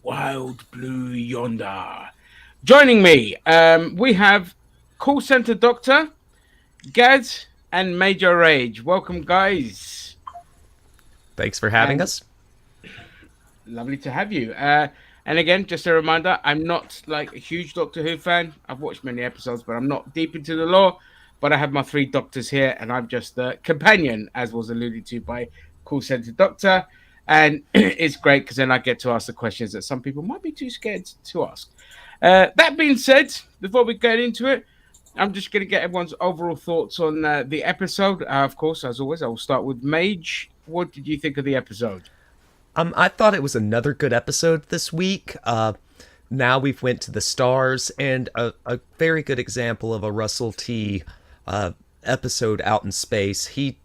Wild Blue Yonder. Joining me, we have call center doctor Gaz and Major Rage. Welcome, guys, Thanks for having and us. lovely to have you. And again, just a reminder, I'm not like a huge Doctor Who fan. I've watched many episodes, but I'm not deep into the lore. But I have my three doctors here, and I'm just the companion, as was alluded to by call center doctor. And it's great because then I get to ask the questions that some people might be too scared to ask. That being said, before we get into it, I'm just going to get everyone's overall thoughts on the episode. Of course, as always, I will start with Mage. What did you think of the episode? I thought it was another good episode this week. Now we've went to the stars, and a very good example of a Russell T. Episode out in space. He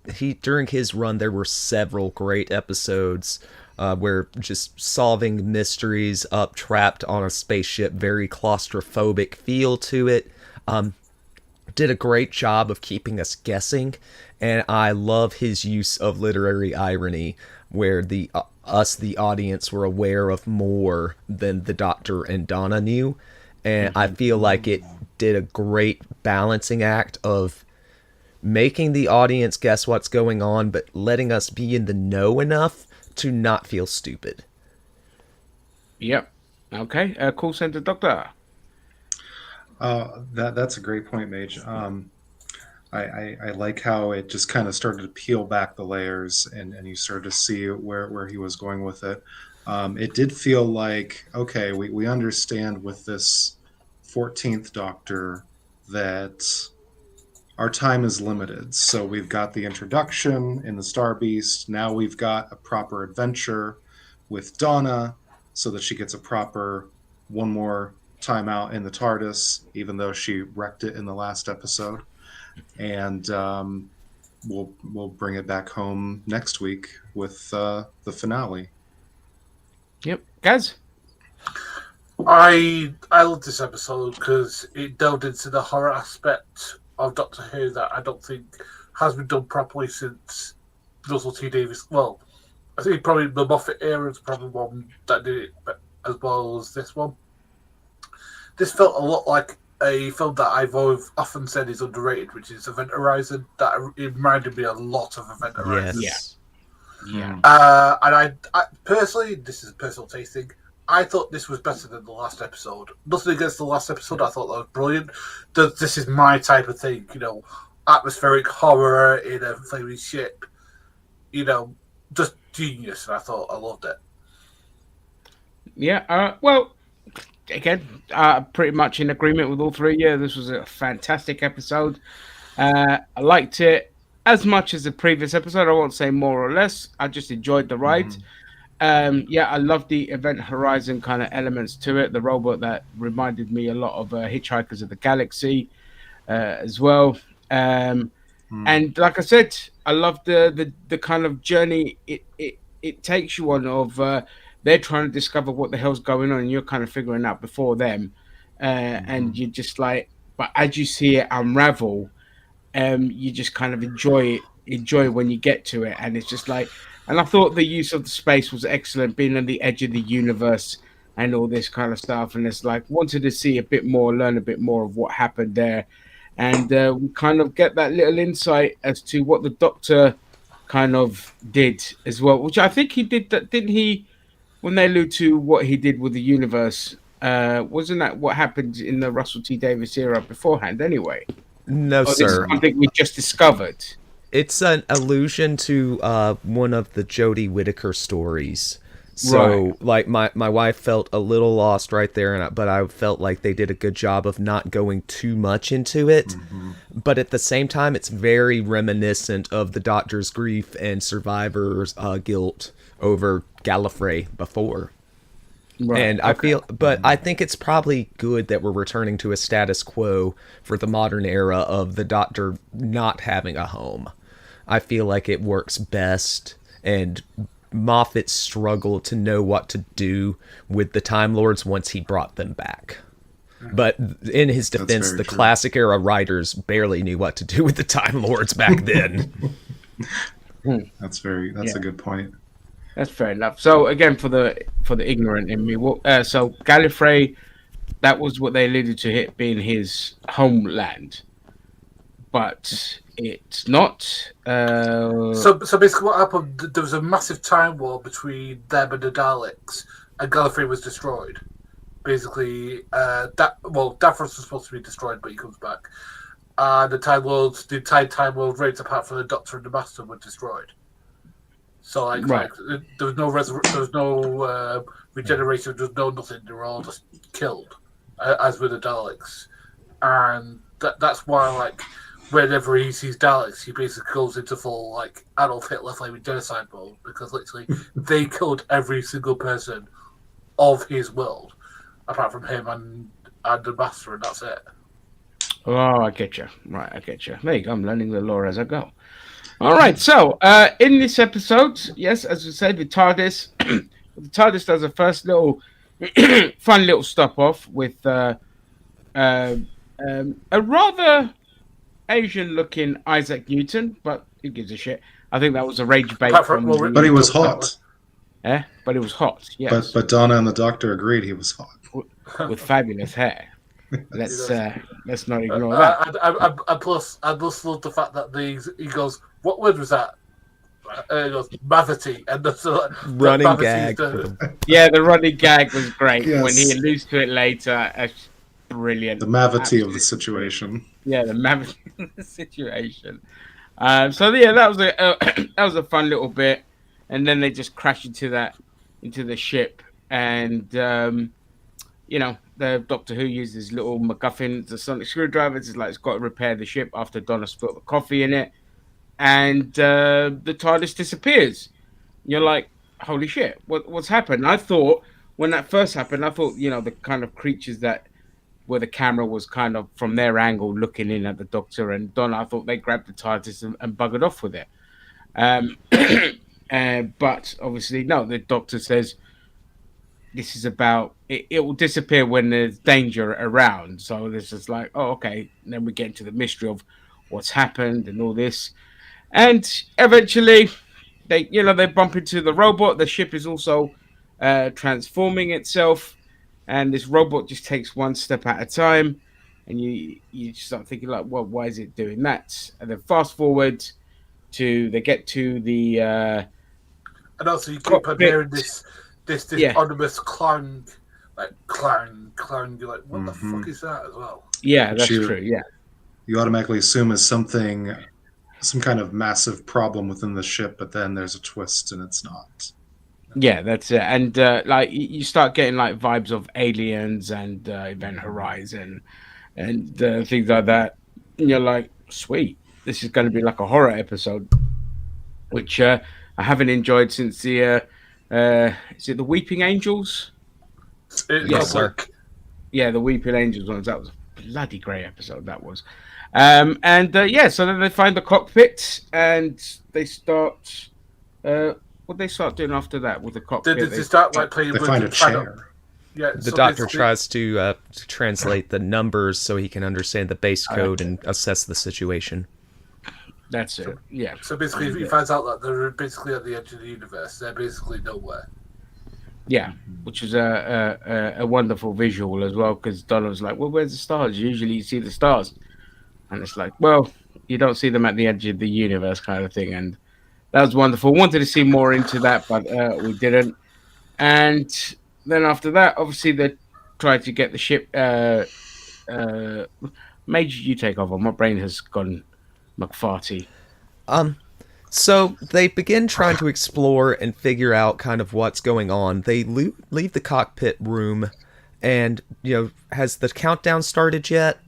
during his run, there were several great episodes where just solving mysteries up trapped on a spaceship, very claustrophobic feel to it. Did a great job of keeping us guessing, and I love his use of literary irony, where the audience were aware of more than the Doctor and Donna knew, and I feel like it did a great balancing act of making the audience guess what's going on, but letting us be in the know enough to not feel stupid. Yep. Okay. Call center doctor. That's a great point, Mage. I like how it just kind of started to peel back the layers, and you started to see where he was going with it. It did feel like, okay, we understand with this 14th Doctor that our time is limited. So we've got the introduction in the Star Beast. Now we've got a proper adventure with Donna so that she gets a proper one more time out in the TARDIS, even though she wrecked it in the last episode. And we'll bring it back home next week with the finale. Yep. Gaz? I love this episode because it delved into the horror aspect of Doctor Who that I don't think has been done properly since Russell T Davies. Well, I think probably the Moffat era is probably one that did it as well as this one. This felt a lot like a film that I've often said is underrated, which is Event Horizon. That it reminded me a lot of Event Horizon. Yes. Yeah. And I personally, this is a personal taste thing, I thought this was better than the last episode. Nothing against the last episode, I thought that was brilliant. This is my type of thing, atmospheric horror in a flaming ship, just genius, and I loved it. Yeah. Well, again, pretty much in agreement with all three. Yeah, this was a fantastic episode. I liked it as much as the previous episode. I won't say more or less. I just enjoyed the ride. Yeah, I love the Event Horizon kind of elements to it. The robot that reminded me a lot of Hitchhikers of the Galaxy as well. And like I said, I love the kind of journey it takes you on of they're trying to discover what the hell's going on, and you're kind of figuring out before them. And you're just like, but as you see it unravel, you just kind of enjoy when you get to it, and it's just like. And I thought the use of the space was excellent, being on the edge of the universe and all this kind of stuff. And it's like, wanted to see a bit more, learn a bit more of what happened there. And we kind of get that little insight as to what the Doctor kind of did as well, which I think he did, that didn't he, when they allude to what he did with the universe, wasn't that what happened in the Russell T Davies era beforehand anyway? No, Or this sir. is something we just discovered. It's an allusion to one of the Jodie Whittaker stories. So, like, my wife felt a little lost right there, but I felt like they did a good job of not going too much into it. But at the same time, it's very reminiscent of the Doctor's grief and survivor's guilt over Gallifrey before. Right. And I feel, but I think it's probably good that we're returning to a status quo for the modern era of the Doctor not having a home. I feel like it works best, and Moffat struggled to know what to do with the Time Lords once he brought them back. But in his defense, the classic era writers barely knew what to do with the Time Lords back then. That's a good point. That's fair enough. So again, for the ignorant in me, so Gallifrey, that was what they alluded to it being his homeland, but it's not. So basically, what happened? There was a massive time war between them and the Daleks, and Gallifrey was destroyed. Basically, Davros was supposed to be destroyed, but he comes back. The entire Time World raids, apart from the Doctor and the Master, were destroyed. So Right. there was no there was no regeneration, there was no nothing. They were all just killed, as with the Daleks, and that's why whenever he sees Daleks, he basically goes into full Adolf Hitler flaming genocide mode, because literally they killed every single person of his world, apart from him and the Master, and that's it. Oh, I get you. Right, I get you. There you go. I'm learning the lore as I go. All right. So, in this episode, yes, as we said, the TARDIS does a first little fun little stop off with a rather Asian-looking Isaac Newton, but who gives a shit? I think that was a rage bait Apart from- from. well, But he was hot. But it was hot. Yes, But Donna and the Doctor agreed he was hot. with fabulous hair. Let's not ignore that. And plus, I just love the fact that he goes, "What word was that?" He goes, "Mavity," and Running Mavity gag. Yeah, the running gag was great. Yes. When he alludes to it later, it's brilliant. The mavity of the situation. Yeah, the mammoth situation. So yeah, that was that was a fun little bit, and then they just crash into the ship, and the Doctor Who uses his little MacGuffin, the sonic screwdrivers. It's like it's got to repair the ship after Donna spilled the coffee in it, and the TARDIS disappears. You're like, holy shit, what's happened? I thought when that first happened, I thought the kind of creatures that where the camera was kind of from their angle looking in at the Doctor and Donna, I thought they grabbed the TARDIS and buggered off with it. But obviously, no, the Doctor says this is about it will disappear when there's danger around. So this is like, oh, okay. And then we get into the mystery of what's happened and all this. And eventually they bump into the robot. The ship is also transforming itself, and this robot just takes one step at a time, and you start thinking like, well, why is it doing that? And then fast forward to they get to the And also, you keep on hearing this Yeah. ominous clang, clang. You're like, what the fuck is that as well? yeah, that's Shoot. true. Yeah, You automatically assume is some kind of massive problem within the ship, but then there's a twist and it's not. yeah, that's it. And you start getting like vibes of Aliens and Event Horizon and things like that. And you're like, sweet, this is going to be like a horror episode, which I haven't enjoyed since the is it the Weeping Angels? Yes, sir. Yeah, the Weeping Angels ones. That was a bloody great episode. That was. So then they find the cockpit and they start. What they start doing after that with the cockpit? They start playing They with find a the planet. chair. Yeah, The so Doctor basically- tries to translate the numbers so he can understand the base code and assess the situation. That's it. Yeah. So basically, he finds out that they're basically at the edge of the universe. They're basically nowhere. Yeah, which is a wonderful visual as well, because Donna was like, well, where's the stars? Usually you see the stars. And it's like, well, you don't see them at the edge of the universe kind of thing. And that was wonderful. Wanted to see more into that, but we didn't. And then after that, obviously, they tried to get the ship. Major, you take over. My brain has gone McFarty. So they begin trying to explore and figure out kind of what's going on. They leave the cockpit room, and has the countdown started yet?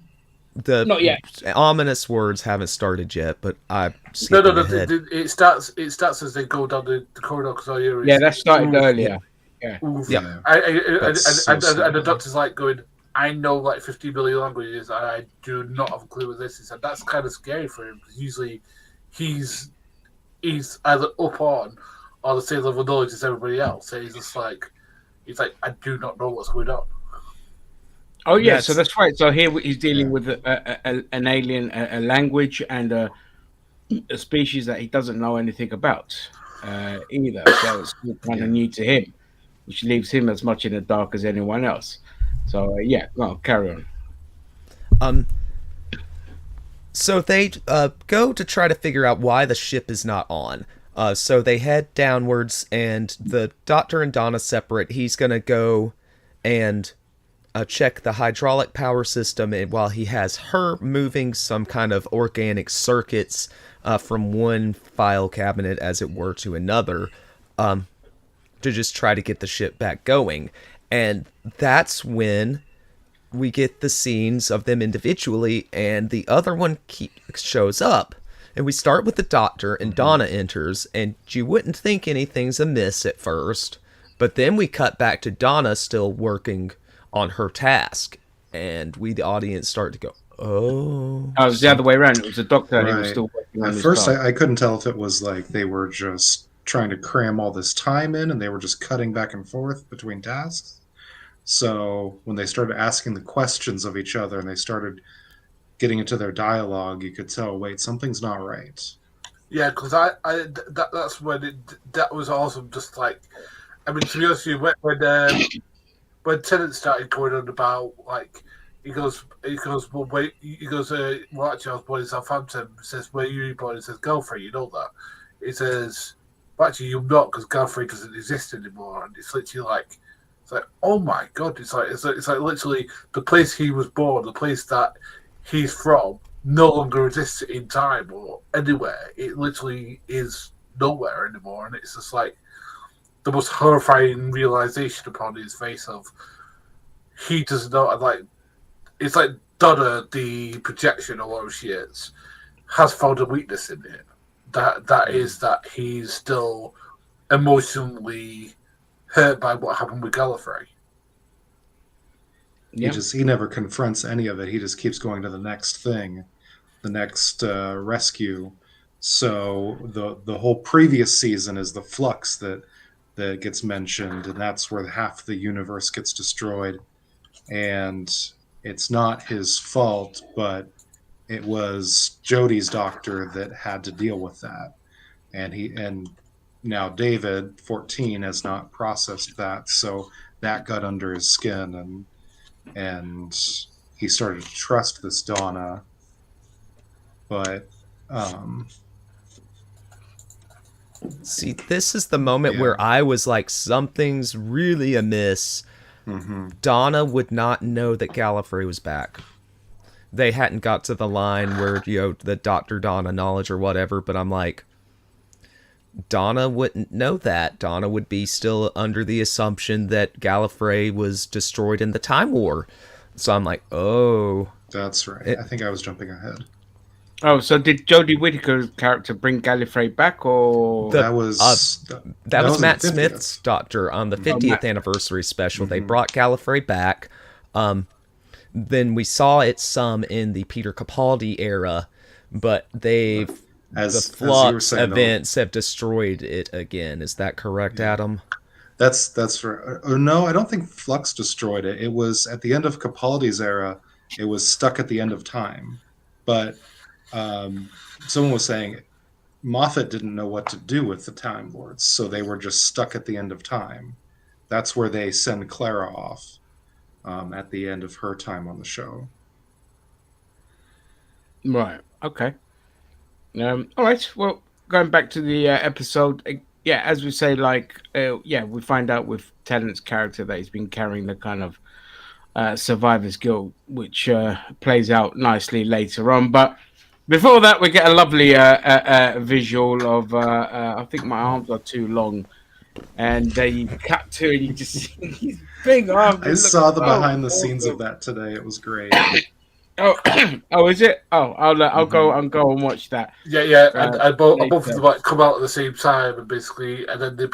The Not yet. ominous words haven't started yet, but I No. ahead. It starts as they go down the corridor. Because Yeah, that started earlier. Yeah. And the Doctor's like going, I know like 50 million languages, and I do not have a clue what this is. And that's kind of scary for him, because usually he's either up on or the same level of knowledge as everybody else. So he's like, I do not know what's going on. Oh yeah, Yes. so that's right. So here he's dealing with an alien, a language, and a species that he doesn't know anything about. either. So it's still kind Yeah. of new to him, which leaves him as much in the dark as anyone else. So yeah, well, carry on. Um, so they go to try to figure out why the ship is not on. So they head downwards, and the Doctor and Donna separate. He's gonna go and check the hydraulic power system, and while he has her moving some kind of organic circuits from one file cabinet, as it were, to another, to just try to get the ship back going. And that's when we get the scenes of them individually, and the other one shows up. And we start with the Doctor, and Donna enters, and you wouldn't think anything's amiss at first, but then we cut back to Donna still working on her task, and we, the audience, start to go, oh. Oh, it was the other way around. It was the Doctor who was Right. still working on At his first, task. I couldn't tell if it was like they were just trying to cram all this time in and they were just cutting back and forth between tasks. So when they started asking the questions of each other and they started getting into their dialogue, you could tell, wait, something's not right. Yeah, because that's when that was awesome. Just like, I mean, to be honest with you, when Tennant started going on about like, he goes, well, wait, he goes, well, actually, I was born in Southampton. He says, where you born? He says, Gallifrey, you know that. He says, well, actually, you're not, because Gallifrey doesn't exist anymore. And it's literally like, it's like, oh my god, it's like literally the place he was born, the place that he's from, no longer exists in time or anywhere. It literally is nowhere anymore, and it's just like the most horrifying realization upon his face of he doesn't know. Like, it's like Donna, the projection or whatever she is, has found a weakness in him. That is that he's still emotionally hurt by what happened with Gallifrey. Yeah. He never confronts any of it. He just keeps going to the next thing, the next rescue. So the whole previous season is the flux that gets mentioned, and that's where half the universe gets destroyed. And it's not his fault, but it was Jodie's doctor that had to deal with that. And now David, 14, has not processed that, so that got under his skin, and he started to trust this Donna, but See, this is the moment Yeah. where I was like, something's really amiss. Donna would not know that Gallifrey was back. They hadn't got to the line where, the Dr. Donna knowledge or whatever, but I'm like, Donna wouldn't know that. Donna would be still under the assumption that Gallifrey was destroyed in the Time War. So I'm like, oh. That's right. I think I was jumping ahead. Oh, so did Jodie Whittaker's character bring Gallifrey back, or That was That was in Matt the 50th. Smith's Doctor on the 50th Matt. anniversary special. They brought Gallifrey back. Then we saw it some in the Peter Capaldi era, but the As you were Flux saying, though, events have destroyed it again. Is that correct, Adam? That's right. No, I don't think Flux destroyed it. It was at the end of Capaldi's era. It was stuck at the end of time, but someone was saying Moffat didn't know what to do with the Time Lords, so they were just stuck at the end of time. That's where they send Clara off at the end of her time on the show. right? Okay. All right. Well, going back to the episode, yeah, as we say, like, yeah, we find out with Tennant's character that he's been carrying the kind of survivor's guilt, which plays out nicely later on. But before that, we get a lovely visual of I think my arms are too long, and you cut to and you just see these big arms. I saw the behind the scenes of that today. It was great. Oh, oh, is it? Oh, I'll go and watch that. Yeah. And both later. of them like come out at the same time, and basically, and then the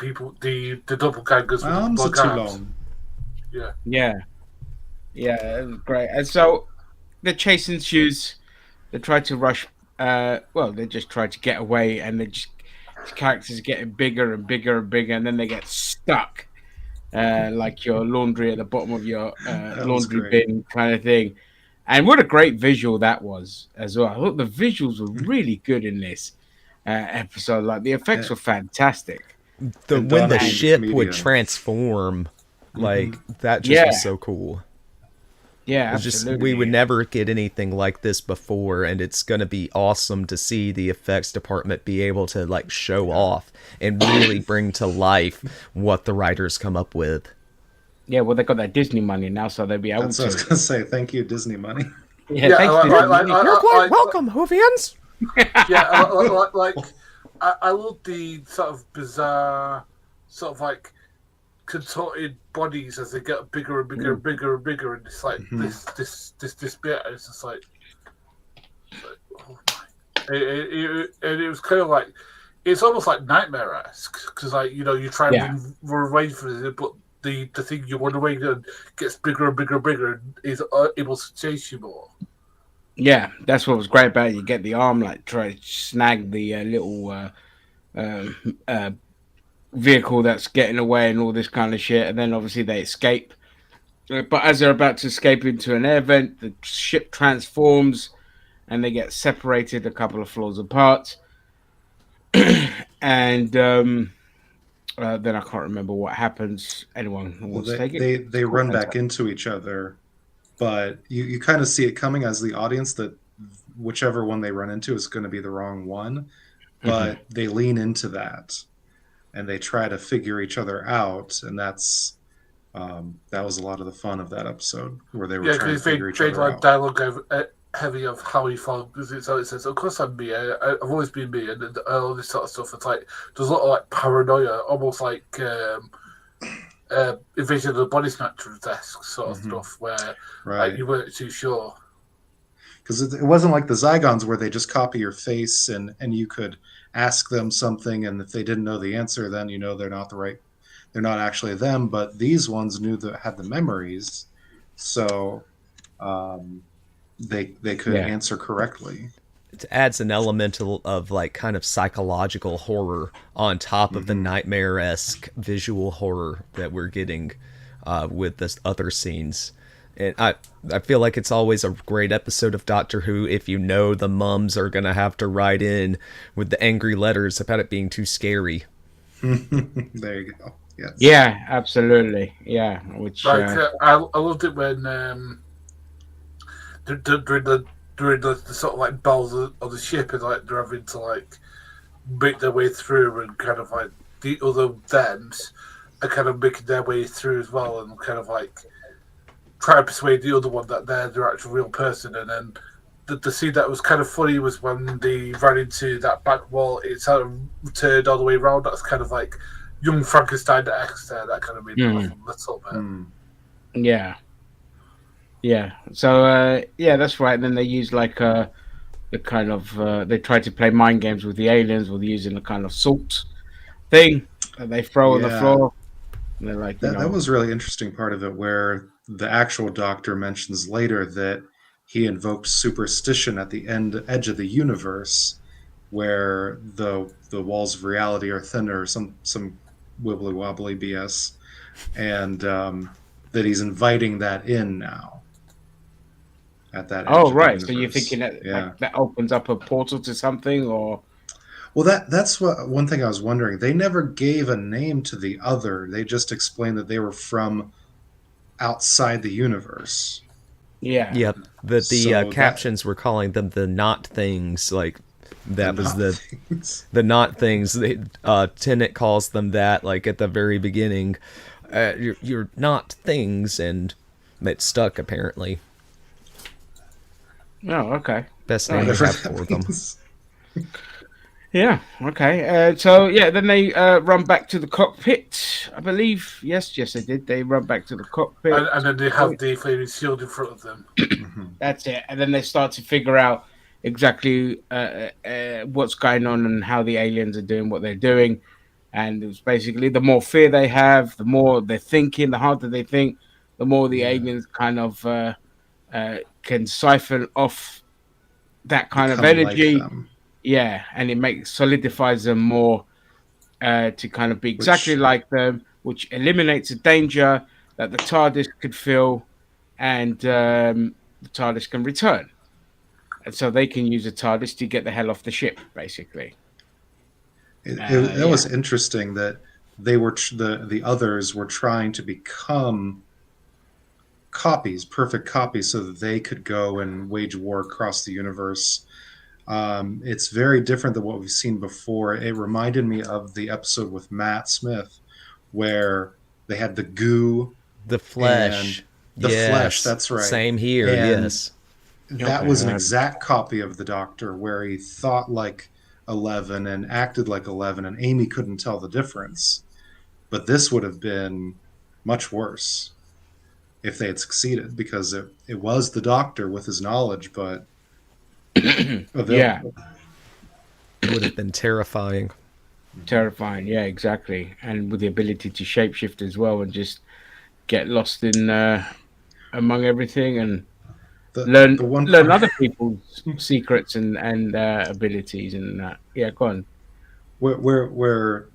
doppelgangers My with arms the are too arms. long. Yeah, it was great. And so the chase ensues. They try to rush. Well, they just try to get away, and the characters are getting bigger and bigger and bigger, and then they get stuck, like your laundry at the bottom of your laundry great. bin kind of thing. And what a great visual that was as well. I thought the visuals were really good in this. episode. Like the effects Yeah. were fantastic. And When Donna the being the ship would comedian. transform, like that just Yeah. was so cool. Yeah, It's just absolutely. we would never get anything like this before, and it's gonna be awesome to see the effects department be able to like show off and really bring to life what the writers come up with. Yeah, well, they got that Disney money now, so they'll be able That's what I was to. gonna say. Thank you, Disney money. Yeah, Yeah, thanks, like, Disney like, money. You're quite like, welcome, Hoovians. yeah, I love the sort of bizarre, sort of like contorted bodies as they get bigger and bigger and bigger and bigger, and it's like this bit, and it's just like oh my. And it was kind of like it's almost like nightmare-esque because like you try and run away from it, but the thing you run away and gets bigger and bigger and bigger and is able to chase you more. Yeah, that's what was great about it. You get the arm, like, try to snag the little vehicle that's getting away and all this kind of shit, and then obviously they escape. But as they're about to escape into an air vent, the ship transforms and they get separated a couple of floors apart. And then I can't remember what happens. Anyone who wants to take it? They run back into each other, but you kind of see it coming as the audience that whichever one they run into is going to be the wrong one, but they lean into that and they try to figure each other out, and that's that was a lot of the fun of that episode where they were trying to figure each other out. Dialogue heavy of how he felt because it says, "Of course I'm me. I've always been me," and all this sort of stuff. It's like there's a lot of like paranoia, almost like Invasion of the Body Snatchers-esque sort of stuff, where like, you weren't too sure. Because it wasn't like the Zygons where they just copy your face and you could ask them something, and if they didn't know the answer, then they're not actually them. But these ones had the memories, so they could answer correctly. It adds an element of like kind of psychological horror on top of the nightmare-esque visual horror that we're getting with this other scenes. And I feel like it's always a great episode of Doctor Who if you know the mums are going to have to write in with the angry letters about it being too scary. There you go. Yes. Yeah, absolutely. Yeah, which I loved it when during the sort of like bowels of the ship, and like they're having to like make their way through, and kind of like the other thems are kind of making their way through as well, and kind of like try to persuade the other one that they're the actual real person. And then the scene that was kind of funny was when they ran into that back wall. It sort of turned all the way around. That's kind of like young Frankenstein X there. That kind of made me laugh a little bit. Yeah. So that's right. And then they use like the kind of they try to play mind games with the aliens with using the kind of salt thing that they throw on the floor. And they're like, that was a really interesting part of it, where the actual Doctor mentions later that he invoked superstition at the edge of the universe, where the walls of reality are thinner, some wibbly wobbly BS, and that he's inviting that in now. At that edge of the universe. So you're thinking that like, that opens up a portal to something, or? Well, that's one thing I was wondering. They never gave a name to the other. They just explained that they were from outside the universe. Yeah. Yep. The captions were calling them the not things. Like that was the not things. Tennant calls them that. Like at the very beginning, you're not things, and it stuck apparently. Oh, okay. Best name we have for them. Yeah, okay. Then they run back to the cockpit, I believe. Yes, they did. They run back to the cockpit. And then they have the flaming shield in front of them. That's it. And then they start to figure out exactly what's going on and how the aliens are doing what they're doing. And it was basically the more fear they have, the more they're thinking, the harder they think, the more the aliens kind of can siphon off that kind of energy. Like yeah, and it solidifies them more to kind of be exactly like them, which eliminates the danger that the TARDIS could feel, and the TARDIS can return. And so they can use the TARDIS to get the hell off the ship, basically. It Yeah. was interesting that they were the others were trying to become copies, perfect copies, so that they could go and wage war across the universe. It's very different than what we've seen before. It reminded me of the episode with Matt Smith, where they had the goo The and flesh. the flesh. Yes. That's right. Same here. And Yes. that Okay. was an exact copy of the Doctor, where he thought like 11 and acted like 11, and Amy couldn't tell the difference. But this would have been much worse if they had succeeded, because it was the Doctor with his knowledge, but a Yeah. villain. It would have been terrifying. Terrifying. Yeah, exactly. And with the ability to shapeshift as well, and just get lost in among everything and The one learn part other people's secrets and abilities and that. Yeah, go on. where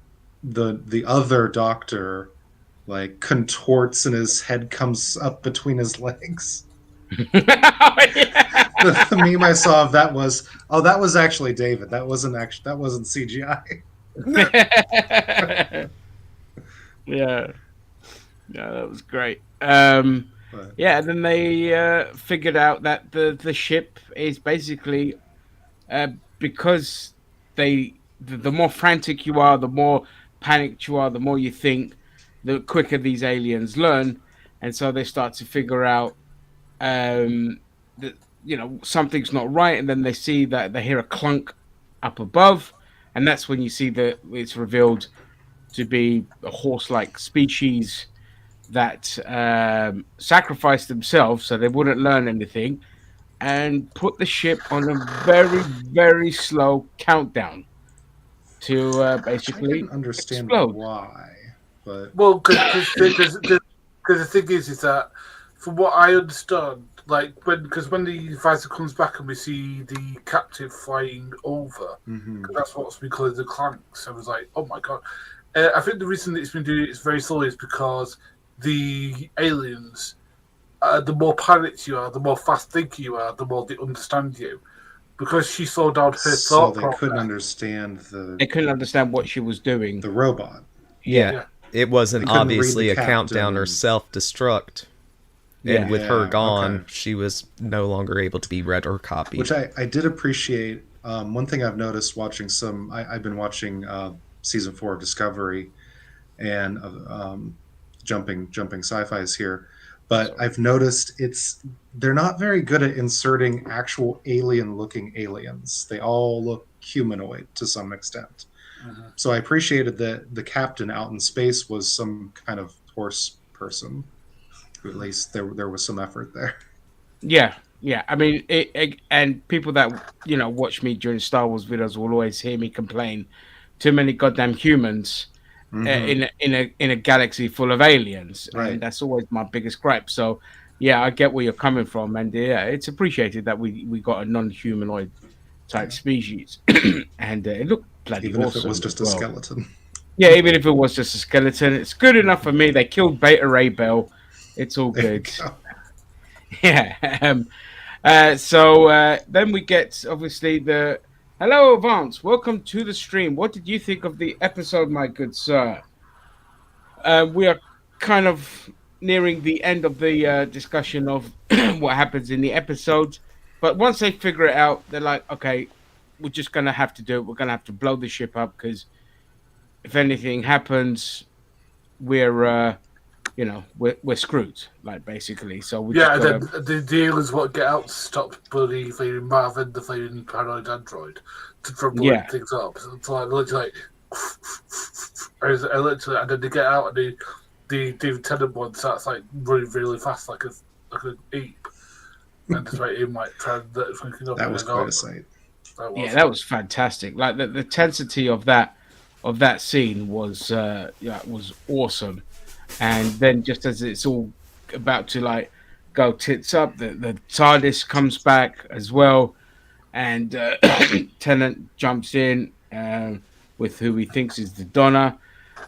the other Doctor like contorts and his head comes up between his legs. Yeah. The meme I saw of that was, oh, that was actually David. That wasn't CGI. Yeah. Yeah, that was great. But Yeah, and then they figured out that the ship is basically uh, because the more frantic you are, the more panicked you are, the more you think, the quicker these aliens learn, and so they start to figure out that something's not right, and then they see that they hear a clunk up above, and that's when you see that it's revealed to be a horse-like species that sacrificed themselves so they wouldn't learn anything and put the ship on a very, very slow countdown to which I didn't basically understand explode. why. But Well, because the thing is that from what I understand, like when the advisor comes back and we see the captive flying over, mhm. 'cause that's what's been called the clanks. I was like, oh my god. I think the reason that it's been doing it very slowly is because the aliens, the more panicked you are, the more fast thinking you are, the more they understand you. Because she slowed down her So thought they couldn't process. understand They couldn't understand what she was doing. the robot. Yeah. Yeah, Yeah. It They wasn't couldn't read obviously the a countdown or captain. self destruct. And yeah, with her Yeah, gone, okay. she was no longer able to be read or copied. Which I did appreciate. One thing I've noticed watching I've been watching season 4 of Discovery and jumping sci-fi's here, but so I've noticed they're not very good at inserting actual alien-looking aliens. They all look humanoid to some extent. Mhm. So I appreciated that the captain out in space was some kind of horse person. At least there was some effort there. yeah, yeah. I mean, and people that watch me during Star Wars videos will always hear me complain: too many goddamn humans Hmm. in a galaxy full of aliens, and Right. that's always my biggest gripe. So, yeah, I get where you're coming from, and yeah, it's appreciated that we got a non-humanoid type Yeah. species, and it looked bloody Even if it was awesome as just a well. skeleton. Yeah, even if it was just a skeleton, it's good enough for me. They killed Beta Ray Bell. It's all There you good. go. Yeah. So then we get obviously the hello, Vance. Welcome to the stream. What did you think of the episode, my good sir? We are kind of nearing the end of the discussion of what happens in the episode. But once they figure it out, they're like, okay, we're just going to have to do it. We're going to have to blow the ship up because if anything happens, we're, we're screwed, like basically. So we just Yeah, and got then to, the deal is what get out to stop bloody flaming Marvin, the flaming paranoid android, from blowing yeah, things up. So it's like literally, and then they get out and the lieutenant one starts like running really fast like an ape, and just like him like trying to fucking up. That And was then quite go, a sight. yeah, that was fantastic. Like the tensity of that scene was was awesome. And then just as it's all about to like go tits up, the TARDIS comes back as well, and Tennant jumps in with who he thinks is the Donna,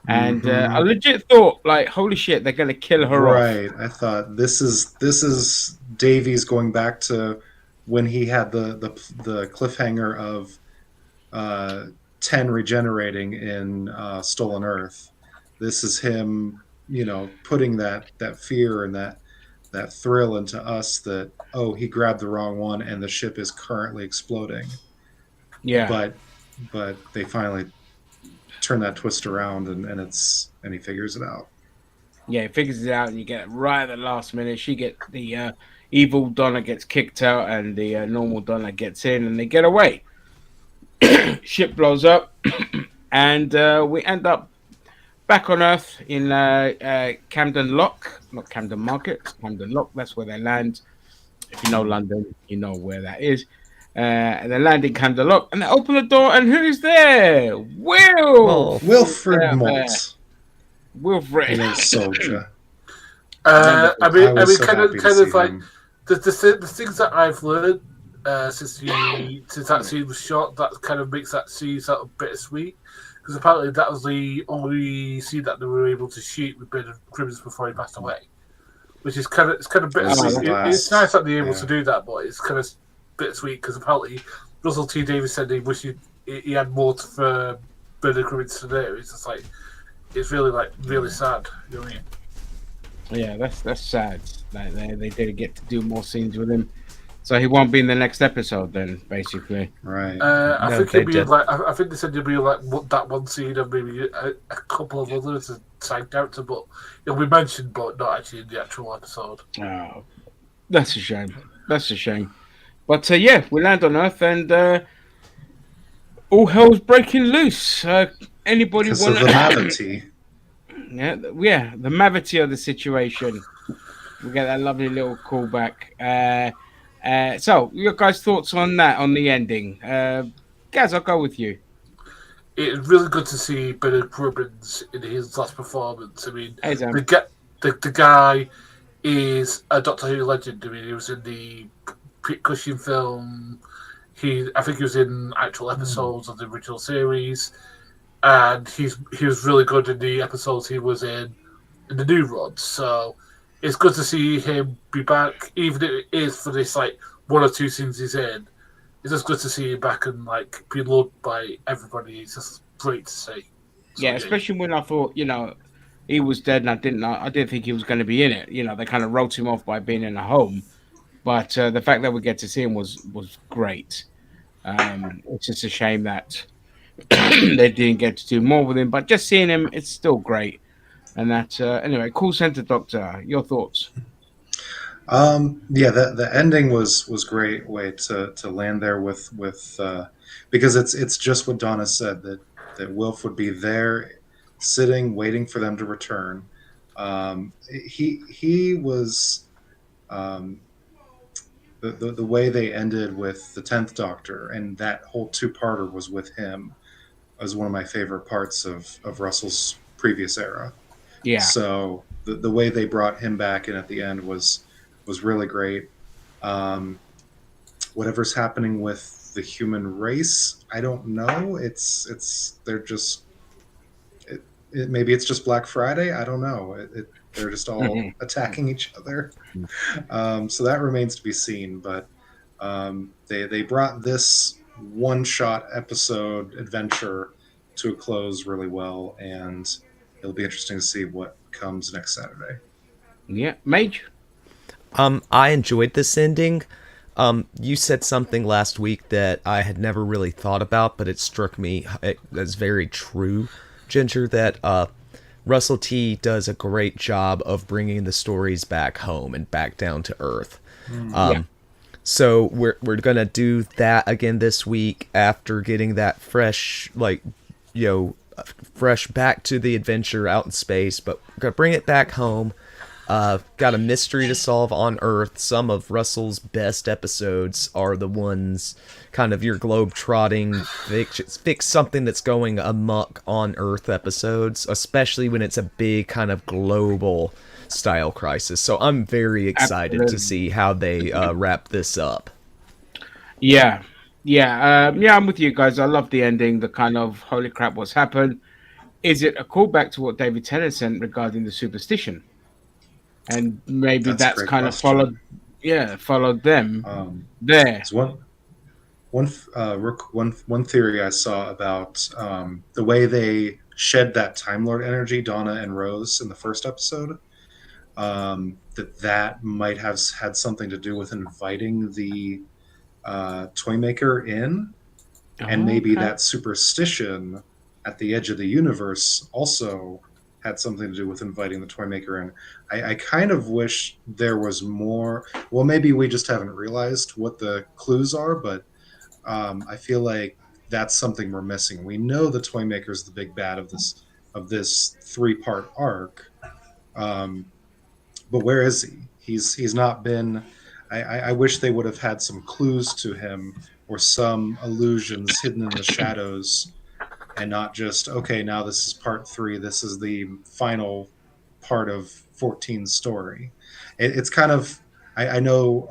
and I Hmm. legit thought like, holy shit, they're gonna kill her off. Right. I thought this is Davies going back to when he had the cliffhanger of uh, 10 regenerating in Stolen Earth. This is him, putting that fear and that thrill into us that, oh, he grabbed the wrong one and the ship is currently exploding. Yeah. But they finally turn that twist around, and he figures it out. Yeah, he figures it out, and you get right at the last minute. She get the evil Donna gets kicked out, and the normal Donna gets in, and they get away. Ship blows up, and we end up back on Earth in Camden Lock, not Camden Market, Camden Lock. That's where they land. If you know London, you know where that is. And they land in Camden Lock, and they open the door, and who's there? Will. Oh. Wilfred Yeah, Malt, Wilfred. little soldier. I mean, was so kind happy of to see like him. the things that I've learned since that scene was shot, that kind of makes that scene sort of bittersweet, because apparently that was the only scene that they were able to shoot with Bernard Cribbins before he passed away, which is kind of bittersweet. It's nice that they're able to do that, but it's kind of bittersweet because apparently Russell T Davies said he wished he had more for Bernard Cribbins to do. It's just like it's really sad. You know what I mean? Yeah, that's sad. Like they didn't get to do more scenes with him, so he won't be in the next episode. Then basically, Right. I No, think they he'll be did. like. I think they said he'll be like that one scene and maybe a couple of others as side character, but he'll be mentioned, but not actually in the actual episode. oh, that's a shame. That's a shame. But yeah, we land on Earth, and all hell's breaking loose. Anybody Because want of the Mavity. yeah, the mavity of the situation. We get that lovely little callback. So, your guys' thoughts on that, on the ending? Gaz, I'll go with you. It's really good to see Bernard Cribbins in his last performance. I mean, Hey, Sam. the guy is a Doctor Who legend. I mean, he was in the Cushing film. I think he was in actual episodes of the original series, and he was really good in the episodes he was in the new run. So it's good to see him be back, even if it is for this like one or two scenes he's in. It's just good to see him back and like be loved by everybody. It's just great to see. So, Yeah, especially when I thought, he was dead, and I didn't think he was going to be in it. They kind of wrote him off by being in a home, but the fact that we get to see him was great. It's just a shame that they didn't get to do more with him, but just seeing him, it's still great. And that anyway, Call Center Doctor, your thoughts? Yeah, the ending was great way to land there with because it's just what Donna said, that Wilf would be there sitting waiting for them to return. He was the way they ended with the 10th Doctor, and that whole two-parter was with him, was one of my favorite parts of Russell's previous era. Yeah. So the way they brought him back in at the end was really great. Whatever's happening with the human race, I don't know. They're just maybe it's just Black Friday. I don't know. They're just all attacking each other. So that remains to be seen. But they brought this one-shot episode adventure to a close really well, and it'll be interesting to see what comes next Saturday. Yeah, Mage. I enjoyed this ending. You said something last week that I had never really thought about, but it struck me as very true, Ginger, that Russell T does a great job of bringing the stories back home and back down to earth. So we're going to do that again this week after getting that fresh, fresh back to the adventure out in space, but we're going to bring it back home. Got a mystery to solve on Earth. Some of Russell's best episodes are the ones, kind of your globe-trotting, fix something that's going amok on Earth episodes, especially when it's a big kind of global style crisis. So I'm very excited to see how they wrap this up. Yeah, I'm with you guys. I love the ending. The kind of holy crap, what's happened? Is it a callback to what David Tennant sent regarding the superstition? And maybe that's kind of followed them there. one theory I saw about the way they shed that Time Lord energy, Donna and Rose in the first episode, that might have had something to do with inviting the toy maker in, and Oh, maybe okay. that superstition at the edge of the universe also had something to do with inviting the toy maker in. I kind of wish there was more. Well, maybe we just haven't realized what the clues are, but I feel like that's something we're missing. We know the toy maker is the big bad of this 3-part arc, um, but where is he? He's not been. I wish they would have had some clues to him or some illusions hidden in the shadows, and not just okay. Now this is part 3. This is the final part of 14's story. It's kind of. I know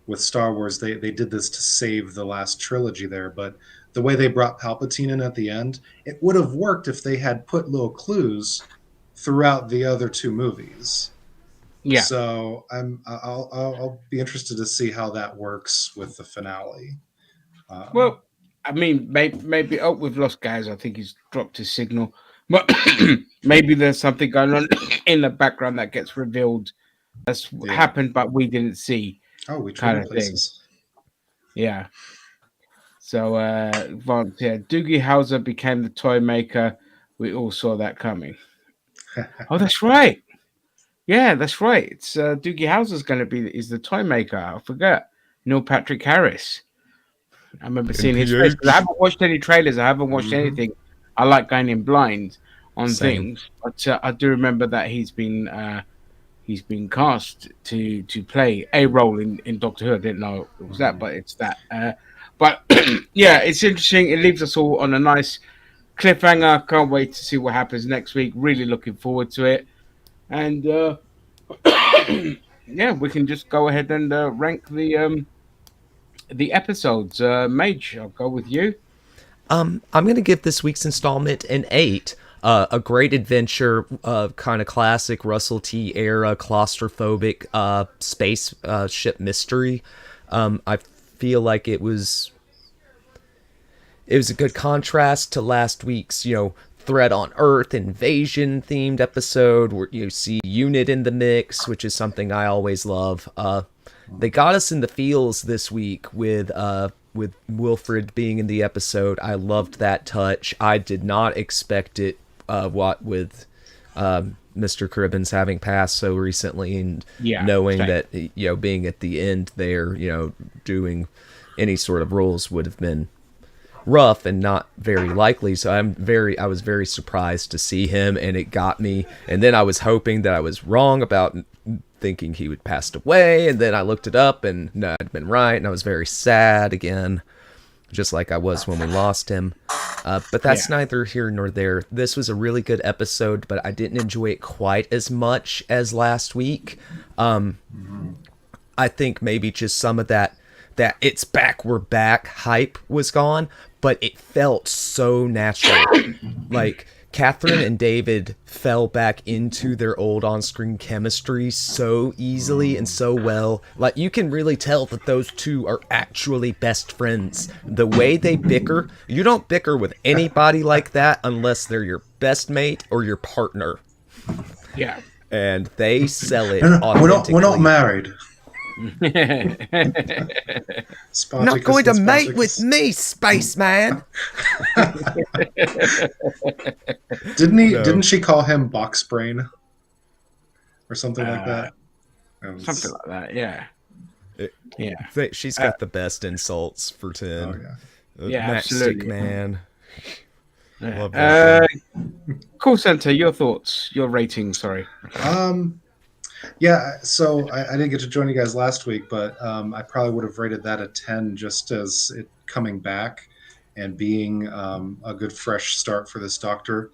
with Star Wars, they did this to save the last trilogy there, but the way they brought Palpatine in at the end, it would have worked if they had put little clues throughout the other 2 movies. Yeah. So I'll be interested to see how that works with the finale. Um, Well, I mean, maybe. Oh, we've lost guys. I think he's dropped his signal. But maybe there's something going on in the background that gets revealed that's yeah. happened, but we didn't see, Oh, we kind traded of thing. places. Yeah. So, Vance, yeah, Doogie Howser became the toy maker. We all saw that coming. Oh, that's right. Yeah, that's right. It's Doogie Howser's going to be is the toy maker. I forgot. Neil Patrick Harris. I remember seeing his face because I NPH. haven't watched any trailers. I haven't watched hmm anything. I like going in blind on Same. things, but I do remember that he's been cast to play a role in Doctor Who. I didn't know it was that, hmm but it's that. But yeah, it's interesting. It leaves us all on a nice cliffhanger. Can't wait to see what happens next week. Really looking forward to it. And yeah, we can just go ahead and rank the episodes. Mage, I'll go with you. I'm going to give this week's installment an 8. A great adventure, kind of classic Russell T era claustrophobic space ship mystery. I feel like it was a good contrast to last week's, threat on Earth invasion themed episode where you see Unit in the mix, which is something I always love. They got us in the feels this week with Wilfred being in the episode. I loved that touch. I did not expect it. What with Mr. Cribbins having passed so recently, and Yeah, knowing same. that being at the end there, doing any sort of roles would have been rough and not very likely. So I was very surprised to see him, and it got me. And then I was hoping that I was wrong about thinking he would passed away, and then I looked it up and no, I'd been right, and I was very sad again, just like I was when we lost him. But that's Yeah, neither here nor there. This was a really good episode, but I didn't enjoy it quite as much as last week. I think maybe just some of that it's back, we're back hype was gone, but it felt so natural. Like Catherine and David fell back into their old on-screen chemistry so easily and so well. Like you can really tell that those two are actually best friends. The way they bicker, you don't bicker with anybody like that unless they're your best mate or your partner. yeah. And they sell it And we're not authentically. married. Not Spartacus going to and mate with Spartacus. me, spaceman. Didn't he? No. Didn't she call him box brain or something like uh, that? It something was, like that. Yeah, yeah, She's uh, got the best insults for oh 10. yeah. yeah. Matchstick Absolutely. man. Yeah. Love that Cool Center, your thoughts, your rating. Sorry. Um, yeah. So I didn't get to join you guys last week, but I probably would have rated that a 10 just as it coming back and being a good fresh start for this doctor.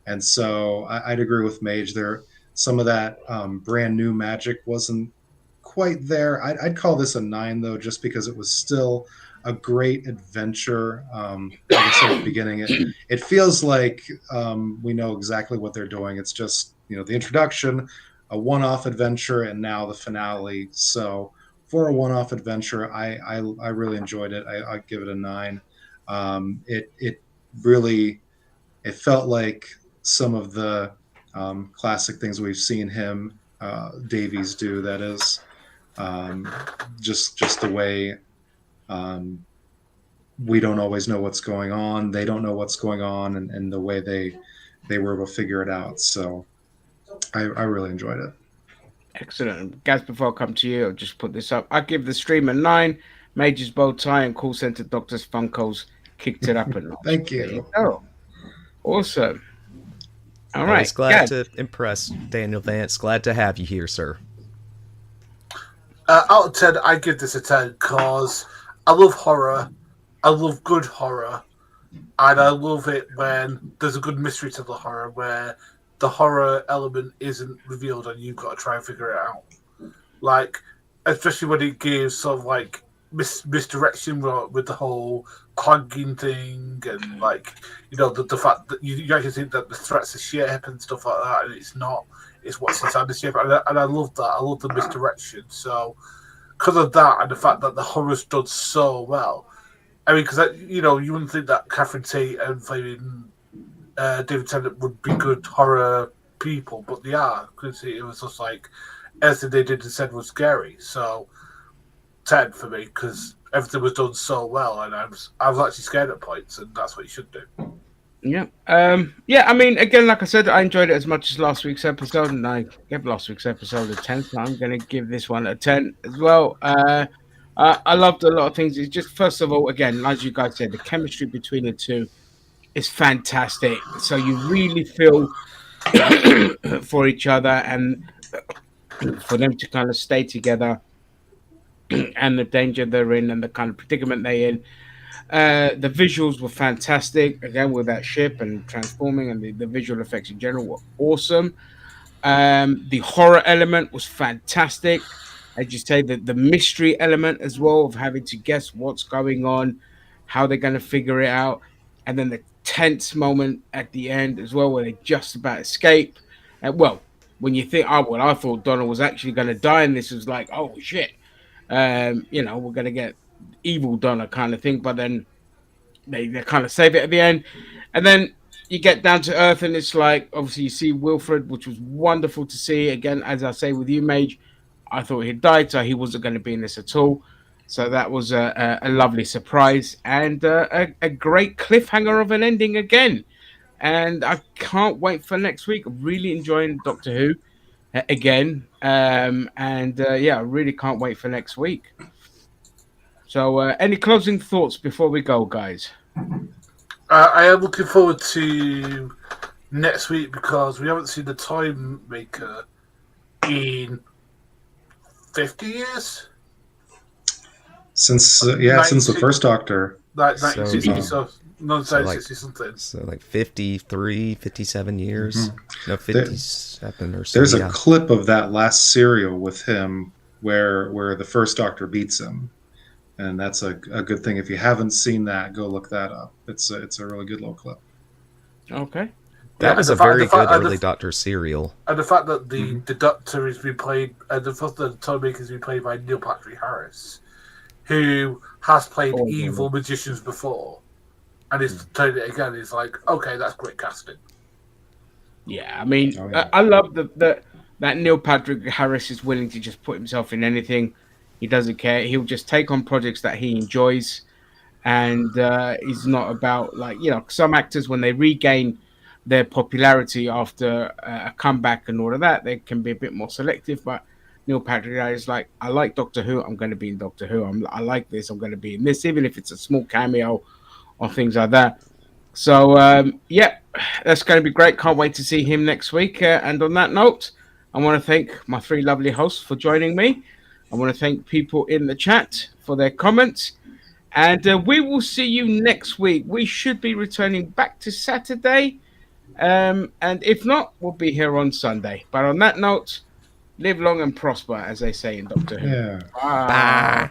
And so I'd agree with Mage there. Some of that brand new magic wasn't quite there. I'd call this a 9 though, just because it was still a great adventure. Like I said at the beginning, it feels like we know exactly what they're doing. It's just the introduction, a one-off adventure, and now the finale. So for a one-off adventure, I really enjoyed it. I give it a 9. It really, it felt like some of the classic things we've seen him Davies do. That is, just the way, um, we don't always know what's going on. They don't know what's going on, and the way they were able to figure it out. So I really enjoyed it. Excellent. Gaz, before I come to you, I'll just put this up. I give the stream a 9. Major's bow tie and call center doctors Funkos kicked it up a notch. Thank There you you. go. Awesome. All right. Always glad Gaz. to impress, Daniel Vance. Glad to have you here, sir. Out of 10, I give this a 10 because I love horror. I love good horror. And I love it when there's a good mystery to the horror where the horror element isn't revealed and you've got to try and figure it out. Like, especially when it gives sort of like misdirection with the whole clanking thing and like, you know, the fact that you actually think that the threat's a ship and stuff like that, and it's not. It's what's inside the ship. And I love that. I love the misdirection. So, because of that and the fact that the horror's done so well, I mean, because, you know, you wouldn't think that Catherine Tate and Flaming David Tennant would be good horror people, but they are. Because it was just like everything they did and said was scary. So 10 for me because everything was done so well, and I was actually scared at points, and that's what you should do. Yeah. Yeah, I mean, again, like I said, I enjoyed it as much as last week's episode, and I gave last week's episode a 10, so I'm going to give this one a 10 as well. I loved a lot of things. It's just, first of all, again, as you guys said, the chemistry between the two is fantastic. So you really feel for each other, and for them to kind of stay together and the danger they're in and the kind of predicament they're in. The visuals were fantastic, again, with that ship and transforming, and the visual effects in general were awesome. The horror element was fantastic. As you say, the mystery element as well of having to guess what's going on, how they're going to figure it out, and then the tense moment at the end as well, where they just about escape. Well, when you think, oh, well, I thought Donna was actually going to die, and this was like, oh shit, you know, we're going to get evil Donna kind of thing, but then they kind of save it at the end, and then you get down to earth, and it's like, obviously you see Wilfred, which was wonderful to see. Again, as I say with you, Mage, I thought he'd died, so he wasn't going to be in this at all. So that was a lovely surprise and a great cliffhanger of an ending again. And I can't wait for next week. Really enjoying Doctor Who again, and yeah, I really can't wait for next week. So, any closing thoughts before we go, guys? I am looking forward to next week because we haven't seen the Time Maker in 50 years. Since since the 96 first Doctor. Like So, 1960, so no, so like- 1960 something. So like 53, 57 years. No, 57 or so. There's yeah. a clip of that last serial with him where the first Doctor beats him, and that's a good thing. If you haven't seen that, go look that up. It's a really good little clip. Okay. That Yeah, was the a fact- very the fact- good and the- early Doctor serial. And the fact that the Doctor has been played, the first the Time Maker has been played by Neil Patrick Harris, who has played Oh, evil magicians before, and he's played it again. He's like, okay, that's great casting. Yeah, I mean, Oh, yeah. I love that Neil Patrick Harris is willing to just put himself in anything. He doesn't care. He'll just take on projects that he enjoys, and he's not about, like, you know, some actors when they regain their popularity after a comeback and all of that, they can be a bit more selective. But Neil Patrick Harris is like, I like Doctor Who, I'm going to be in Doctor Who. I like this, I'm going to be in this, even if it's a small cameo or things like that. So, yeah, that's going to be great. Can't wait to see him next week. And on that note, I want to thank my three lovely hosts for joining me. I want to thank people in the chat for their comments. And we will see you next week. We should be returning back to Saturday. And if not, we'll be here on Sunday. But on that note, live long and prosper, as they say in Doctor Who. Yeah. Bye. Bye.